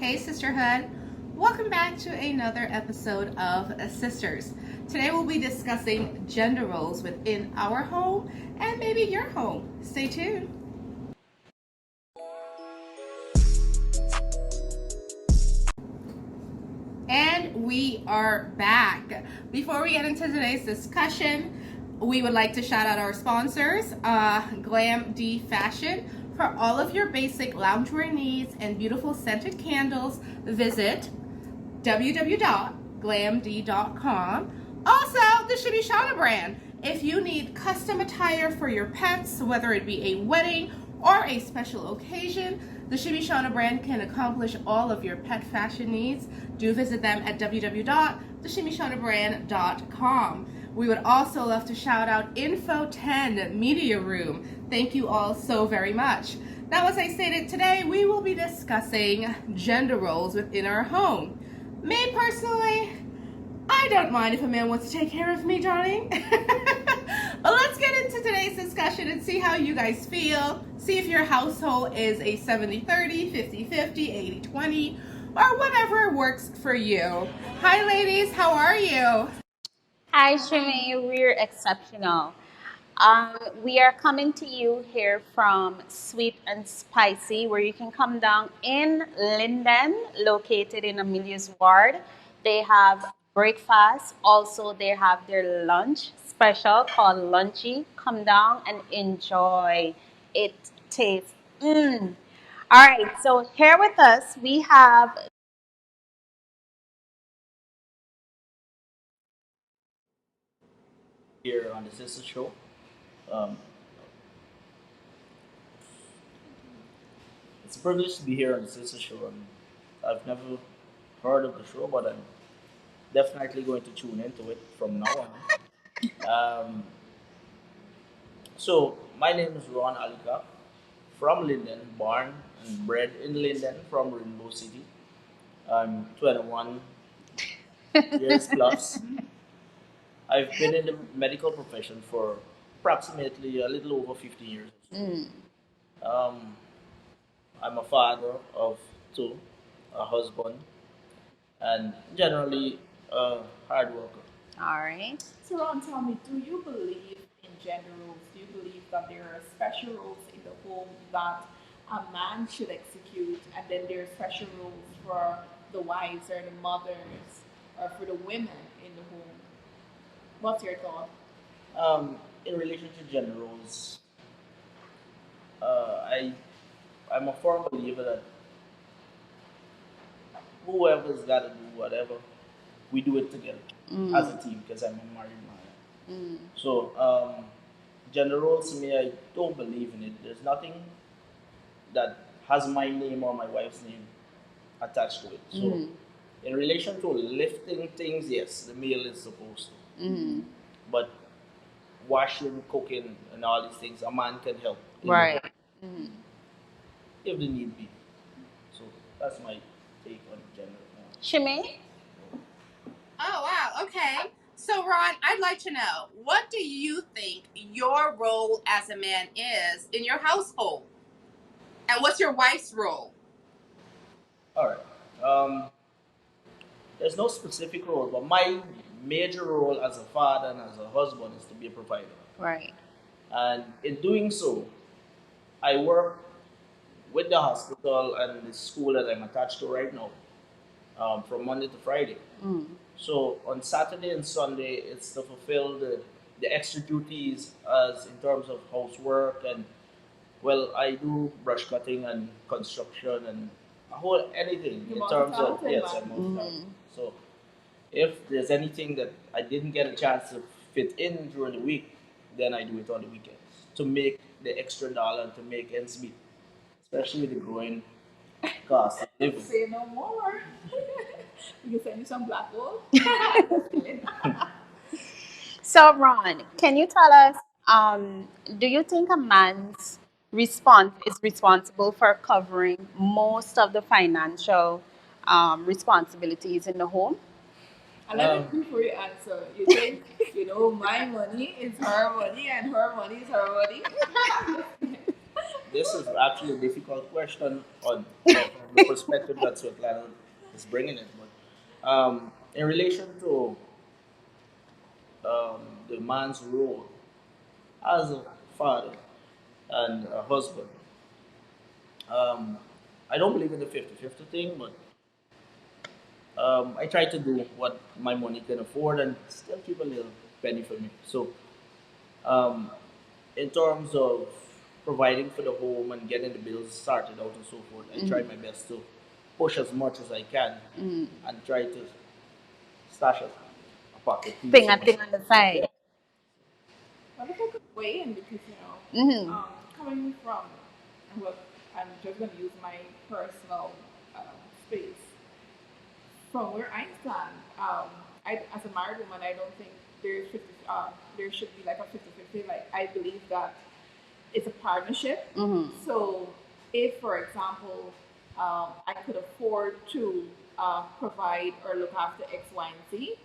Hey Sisterhood, welcome back to another episode of Sisters. Today we'll be discussing gender roles within our home and maybe your home. Stay tuned. And we are back. Before we get into today's discussion, we would like to shout out our sponsors, Glam D Fashion. For all of your basic loungewear needs and beautiful scented candles, visit www.glamd.com. Also, the Shimmy Shauna brand. If you need custom attire for your pets, whether it be a wedding or a special occasion, the Shimmy Shauna brand can accomplish all of your pet fashion needs. Do visit them at www.theshimmyshaunabrand.com. We would also love to shout out Info 10 Media Room. Thank you all so very much. Now, as I stated, today we will be discussing gender roles within our home. Me personally, I don't mind if a man wants to take care of me, darling. But let's get into today's discussion and see how you guys feel. See if your household is a 70-30, 50-50, 80-20, or whatever works for you. Hi, ladies. How are you? Hi, Shimmy. We're exceptional. We are coming to you here from Sweet and Spicy, where you can come down in Linden, located in Amelia's Ward. They have breakfast. Also, they have their lunch special called Lunchy. Come down and enjoy. It tastes. All right, so here with us, we have Here on the Sister Show. Um, it's a privilege to be here on the Sister Show. I've never heard of the show, but I'm definitely going to tune into it from now on. So, my name is Ron Alika from Linden, born and bred in Linden from Rainbow City. I'm 21 years plus. I've been in the medical profession for approximately a little over 50 years. Um, I'm a father of two, a husband, and generally a hard worker. all right. So, Ron, tell me, do you believe in gender roles? Do you believe that there are special roles in the home that a man should execute, and then there are special roles for the wives or the mothers or for the women in the home? What's your thought? In relation to gender roles, I'm a firm believer that whoever's got to do whatever, we do it together as a team because I'm a married man. So, gender roles, me, I don't believe in it. There's nothing that has my name or my wife's name attached to it. So, in relation to lifting things, yes, the male is supposed to. But washing, cooking, and all these things, a man can help in the Right. home if the need be. So, that's my take on gender. Shimmy? Oh, wow. Okay. So, Ron, I'd like to know, what do you think your role as a man is in your household? And what's your wife's role? All right. There's no specific role, but my major role as a father and as a husband is to be a provider. Right. And in doing so, I work with the hospital and the school that I'm attached to right now from Monday to Friday. So on Saturday and Sunday, it's to fulfill the extra duties as in terms of housework and well, I do brush cutting and construction and a whole anything You in terms of multi-talented, yes, man. I'm multi-talented. So if there's anything that I didn't get a chance to fit in during the week, then I do it on the weekends to make the extra dollar and to make ends meet, especially with the growing cost of living. Say no more. You can send me some black wool. So, Ron, can you tell us, do you think a man's response is responsible for covering most of the financial responsibilities in the home? And let me before you answer, you think, my money is her money and her money is her money? this is actually a difficult question from the perspective that Svetlana is bringing it. But in relation to the man's role as a father and a husband, um, I don't believe in the 50-50 thing, but I try to do what my money can afford and still keep a little penny for me. So, um, in terms of providing for the home and getting the bills started out and so forth, I try my best to push as much as I can and try to stash a pocket piece Thing for a thing myself. on the side. But if I could weigh in because Mm-hmm. coming from, well, I'm just going to use my personal space. From where I stand, as a married woman, I don't think there should be like a 50-50. Like, I believe that it's a partnership. Mm-hmm. So, if, for example, I could afford to provide or look after X, Y, and Z,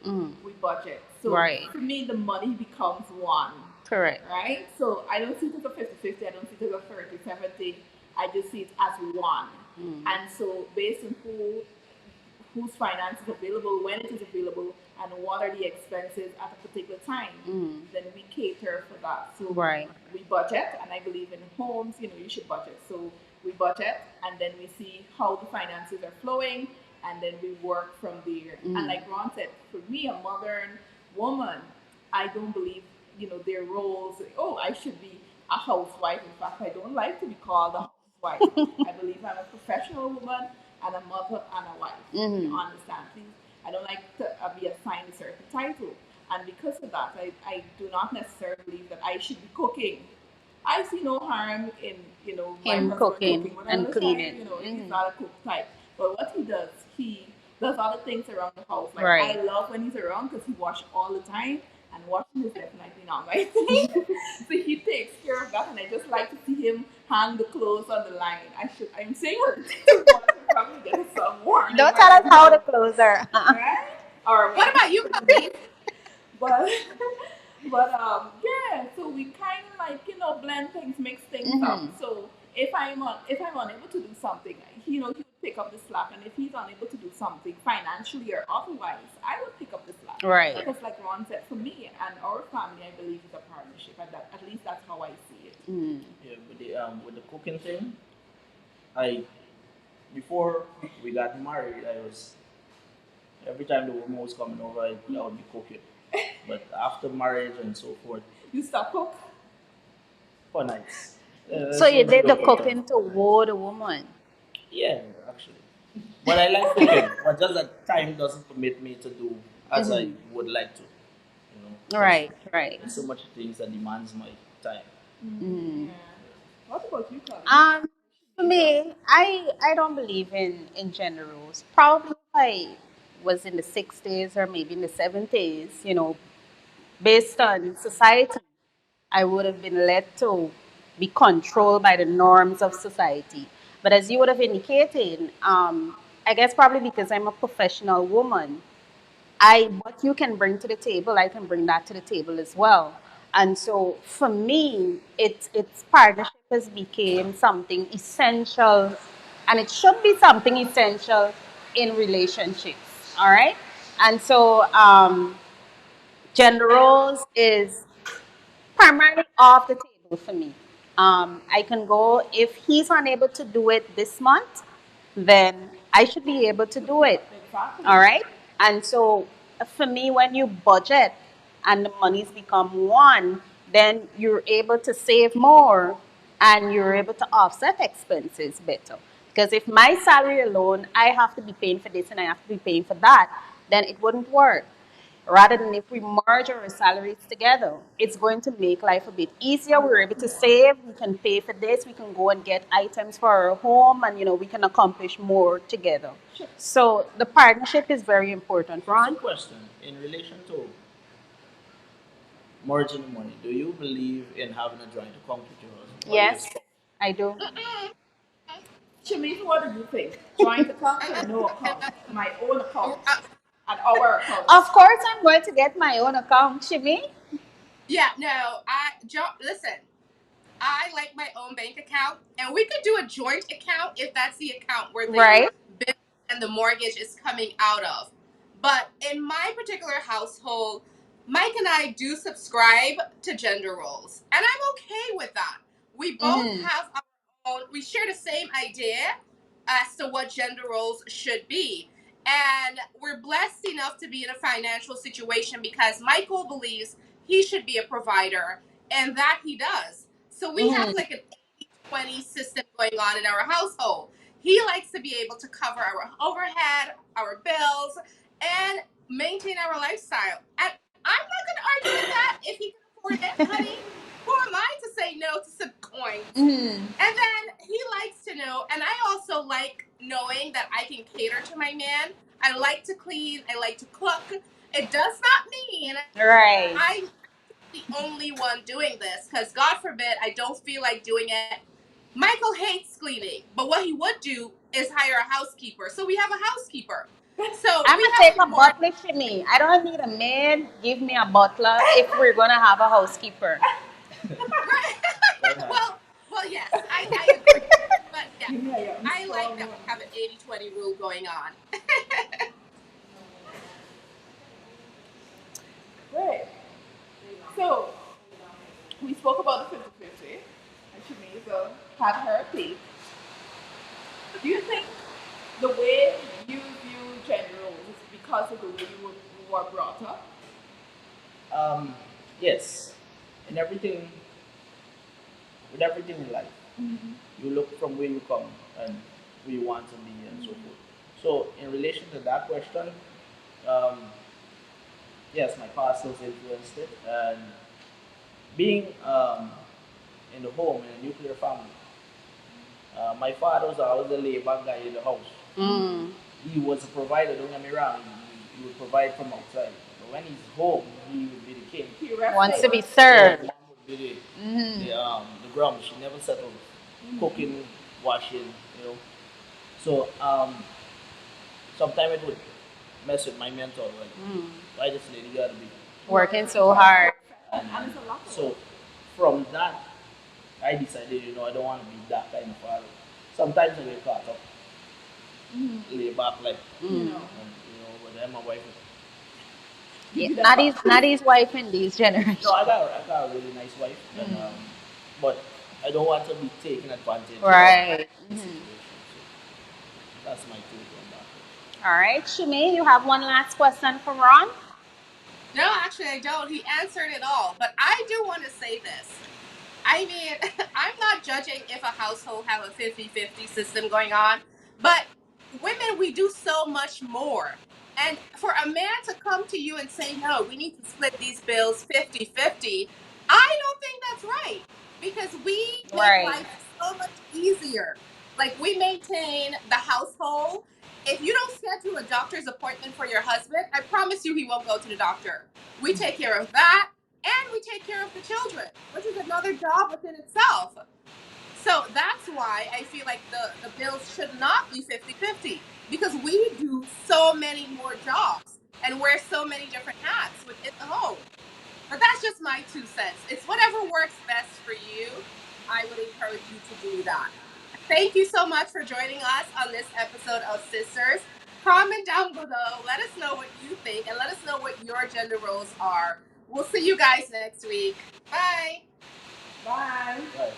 we budget. So, Right. for me, the money becomes one, Correct. right? So, I don't see it as a 50-50. I don't see it as a 30-70. I just see it as one. And so, based on whose finance is available, when it is available, and what are the expenses at a particular time, then we cater for that. So Right. we budget, and I believe in homes, you should budget. So we budget, and then we see how the finances are flowing, and then we work from there. And like Ron said, for me, a modern woman, I don't believe, their roles. Oh, I should be a housewife. In fact, I don't like to be called a housewife. I believe I'm a professional woman and a mother and a wife. You understand, please? I don't like to be assigned a certain title. And because of that, I do not necessarily believe that I should be cooking. I see no harm in, my Him husband cooking cooking. When I and was like, cleaning. he's not a cook type. But what he does other things around the house. Like, Right. I love when he's around because he washes all the time. And washing is definitely not my thing. So he takes care of that, and I just like to see him hang the clothes on the line. I'm saying her to probably get some more. Don't tell us how the clothes are. Right? Or What about you, Bobby? but yeah, so we kind of like blend things, mix things up. So if I'm unable to do something, he would pick up the slack, and if he's unable to do something financially or otherwise, I would pick up the slack. Right. Because like Ron said, for me and our family, I believe it's a partnership, and that, at least that's how I see it. Yeah, with the cooking thing, I before we got married, I was every time the woman was coming over, I would be cooking. But after marriage and so forth, You stop cook. for nights. So you did the Look at cooking to woo the woman. Yeah, actually. But I like cooking. But just that time doesn't permit me to do as I would like to. Because Right. Right. there's so much things that demands my time. Yeah. What about you, Colin? For me, I don't believe in gender roles. Probably if I was in the 60s or maybe in the 70s, based on society, I would have been led to be controlled by the norms of society. But as you would have indicated, I guess probably because I'm a professional woman, what you can bring to the table, I can bring that to the table as well. And so for me, it's partnership has became something essential, and it should be something essential in relationships. All right, and so gender roles is primarily off the table for me. I can go, if he's unable to do it this month, then I should be able to do it. Exactly. All right. And so for me, when you budget and the monies become one, then you're able to save more and you're able to offset expenses better. Because if my salary alone, I have to be paying for this and I have to be paying for that, then it wouldn't work. Rather than if we merge our salaries together, it's going to make life a bit easier. We're able to save, we can pay for this, we can go and get items for our home, and we can accomplish more together. So the partnership is very important, So, Ron. question in relation to merging the money, do you believe in having a joint account with your husband or your Yes, spouse? I do. Shamiz, what do you think? Joint account or no account? My own account and our account. Of course, I'm going to get my own account, Shimi. Yeah, no, listen, I like my own bank account, and we could do a joint account if that's the account where the Right. bill and the mortgage is coming out of. But in my particular household, Mike and I do subscribe to gender roles, and I'm okay with that. We both have our own, we share the same idea as to what gender roles should be. And we're blessed enough to be in a financial situation because Michael believes he should be a provider, and that he does. So we have like an 80-20 system going on in our household. He likes to be able to cover our overhead, our bills, and maintain our lifestyle. And I'm not going to argue with that. If he can afford it, honey, who am I to say no to some coins? And then he likes to know, and I also like knowing that I can cater to my man. I like to clean, I like to cook. It does not mean Right. I'm the only one doing this, because God forbid I don't feel like doing it. Michael hates cleaning, but what he would do is hire a housekeeper. So we have a housekeeper. So I'm we gonna have take to a coordinate. butler to me. I don't need a maid. Give me a butler if we're gonna have a housekeeper. Well, yes, I agree. But yeah, Yeah, I like strong that we one. have an 80-20 rule going on. Great. So, we spoke about the 50-50, and Shamisa had her piece. Do you think the way you view gender roles is because of the way you were brought up? Yes. In everything, with everything in life, you look from where you come and who you want to be and so forth. So, in relation to that question, um, yes, my past has influenced it, and being in the home in a nuclear family, my father was always a labor guy in the house. He was a provider. Don't get me wrong. He would provide from outside, but when he's home, he would be the king. He Wants to be rested. served. Mom would be the grump. She never settled. Cooking, washing, you know. So sometimes it would mess with my mental. Like, why this lady gotta be? Working so hard. And it's a lot of So from that, I decided, I don't want to be that kind of father. Sometimes I get caught up, lay back like, but then my wife. Yeah, not his wife in these generations. No, I got a really nice wife, and but I don't want to be taken advantage of. Right. The situation. So that's my take on that. All right, Shimi, you have one last question for Ron? No, actually, I don't. He answered it all. But I do want to say this. I mean, I'm not judging if a household have a 50-50 system going on, but women, we do so much more. And for a man to come to you and say, no, we need to split these bills 50-50, I don't think that's right, because we make Right. life so much easier. Like, we maintain the household. If you don't schedule a doctor's appointment for your husband, I promise you he won't go to the doctor. We take care of that, and we take care of the children, which is another job within itself. So that's why I feel like the bills should not be 50-50, because we do so many more jobs and wear so many different hats within the home. But that's just my 2 cents. It's whatever works best for you. I would encourage you to do that. Thank you so much for joining us on this episode of Sisters. Comment down below. Let us know what you think, and let us know what your gender roles are. We'll see you guys next week. Bye. Bye. Right.